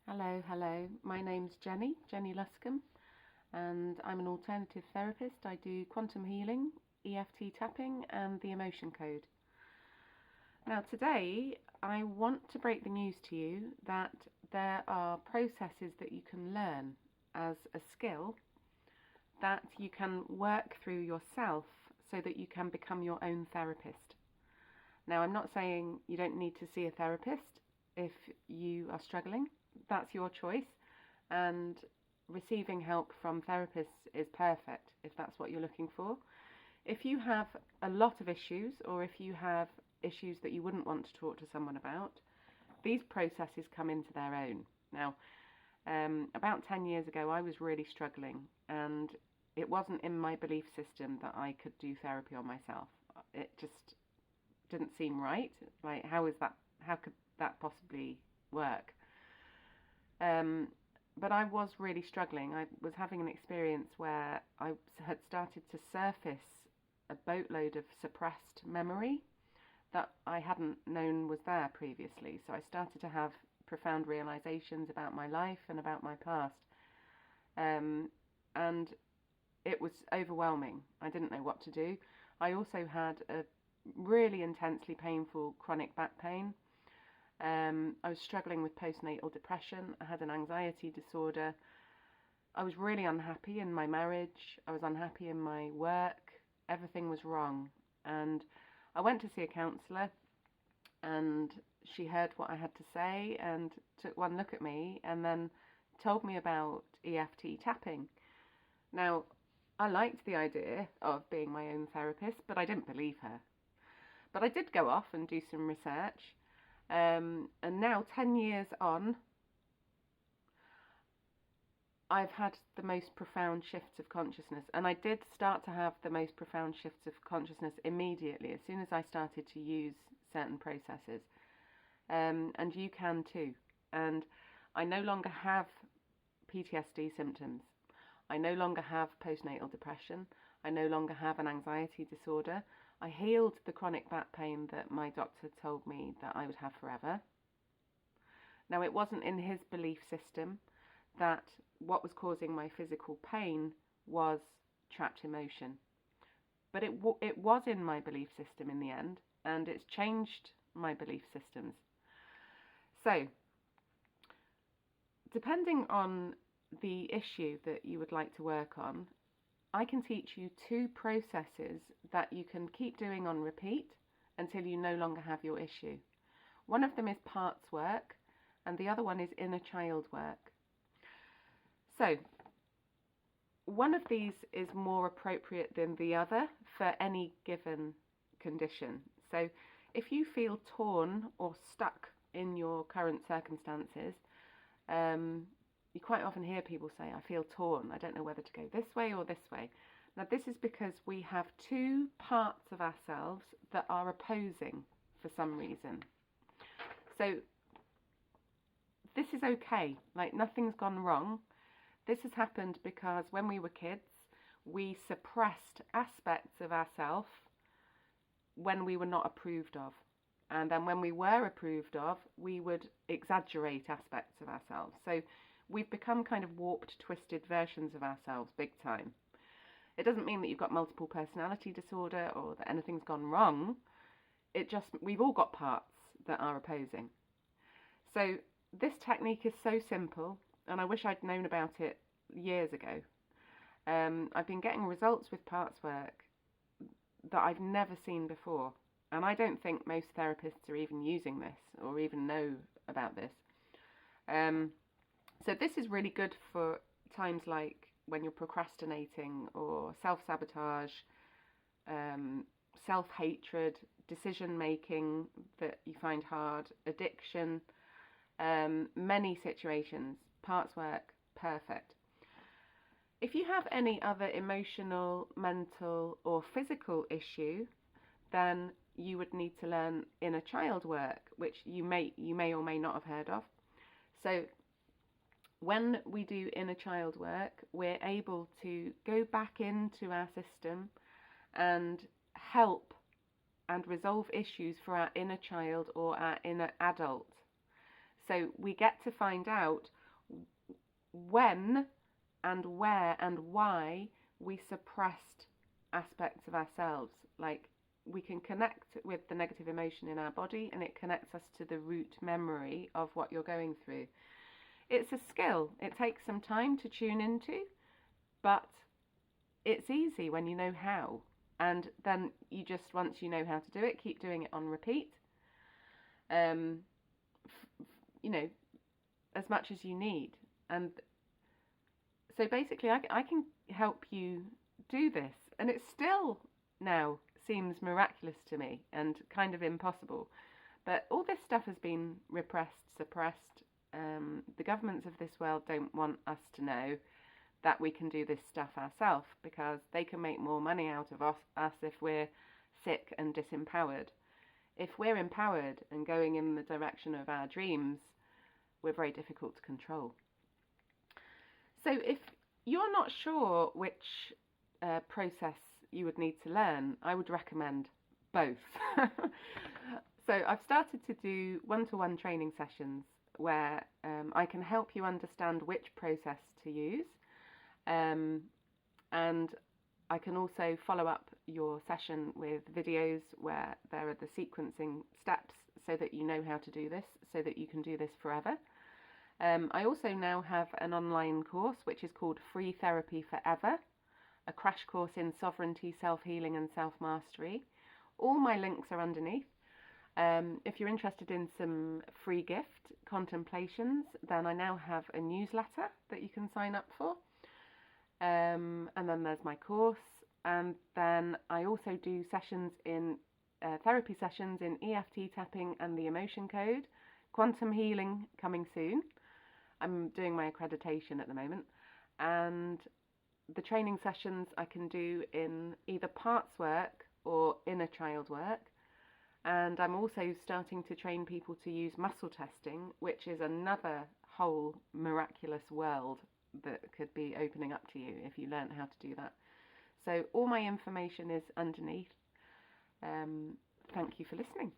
Hello. My name's Jenny Luscombe, and I'm an alternative therapist. I do quantum healing, EFT tapping, and the emotion code. Now, today, I want to break the news to you that there are processes that you can learn as a skill that you can work through yourself so that you can become your own therapist. Now, I'm not saying you don't need to see a therapist if you are struggling. That's your choice, and receiving help from therapists is perfect if that's what you're looking for. If you have a lot of issues, or if you have issues that you wouldn't want to talk to someone about, these processes come into their own. Now, about 10 years ago, I was really struggling, and it wasn't in my belief system that I could do therapy on myself. It just didn't seem right. Like, how could that possibly work? But I was really struggling. I was having an experience where I had started to surface a boatload of suppressed memory that I hadn't known was there previously. So I started to have profound realizations about my life and about my past. And it was overwhelming. I didn't know what to do. I also had a really intensely painful chronic back pain. I was struggling with postnatal depression. I had an anxiety disorder. I was really unhappy in my marriage. I was unhappy in my work. Everything was wrong. And I went to see a counsellor, and she heard what I had to say and took one look at me and then told me about EFT tapping. Now, I liked the idea of being my own therapist, but I didn't believe her. But I did go off and do some research. And now, 10 years on, I've had the most profound shifts of consciousness. And I did start to have the most profound shifts of consciousness immediately, as soon as I started to use certain processes. And you can too. And I no longer have PTSD symptoms. I no longer have postnatal depression. I no longer have an anxiety disorder. I healed the chronic back pain that my doctor told me that I would have forever. Now, it wasn't in his belief system that what was causing my physical pain was trapped emotion. But it was in my belief system in the end, and it's changed my belief systems. So, depending on the issue that you would like to work on, I can teach you 2 processes that you can keep doing on repeat until you no longer have your issue. One of them is parts work, and the other one is inner child work. So, one of these is more appropriate than the other for any given condition. So, if you feel torn or stuck in your current circumstances, you quite often hear people say, I feel torn. I don't know whether to go this way or this way. Now, this is because we have 2 parts of ourselves that are opposing for some reason. So, this is okay. Like, nothing's gone wrong. This has happened because when we were kids, we suppressed aspects of ourselves when we were not approved of. And then when we were approved of, we would exaggerate aspects of ourselves. So, we've become kind of warped, twisted versions of ourselves, big time. It doesn't mean that you've got multiple personality disorder or that anything's gone wrong. We've all got parts that are opposing. So this technique is so simple, and I wish I'd known about it years ago. I've been getting results with parts work that I've never seen before. And I don't think most therapists are even using this or even know about this. So this is really good for times like when you're procrastinating or self-sabotage, self-hatred, decision-making that you find hard, addiction, many situations. Parts work, perfect. If you have any other emotional, mental or physical issue, then you would need to learn inner child work, which you may or may not have heard of. So when we do inner child work, we're able to go back into our system and help and resolve issues for our inner child or our inner adult. So we get to find out when and where and why we suppressed aspects of ourselves. Like, we can connect with the negative emotion in our body, and it connects us to the root memory of what you're going through. It's a skill. It takes some time to tune into, but it's easy when you know how. And then you just, once you know how to do it, keep doing it on repeat. You know, as much as you need. And so basically I can help you do this, and it still now seems miraculous to me and kind of impossible, but all this stuff has been repressed, suppressed. The governments of this world don't want us to know that we can do this stuff ourselves, because they can make more money out of us if we're sick and disempowered. If we're empowered and going in the direction of our dreams, we're very difficult to control. So if you're not sure which process you would need to learn, I would recommend both. So I've started to do one-to-one training sessions where I can help you understand which process to use, and I can also follow up your session with videos where there are the sequencing steps so that you know how to do this, so that you can do this forever. I also now have an online course which is called Free Therapy Forever, a crash course in sovereignty, self-healing and self-mastery. All my links are underneath. If you're interested in some free gift contemplations, then I now have a newsletter that you can sign up for. And then there's my course. And then I also do sessions in therapy sessions in EFT tapping and the emotion code, quantum healing coming soon. I'm doing my accreditation at the moment. And the training sessions I can do in either parts work or inner child work. And I'm also starting to train people to use muscle testing, which is another whole miraculous world that could be opening up to you if you learn how to do that. So all my information is underneath. Thank you for listening.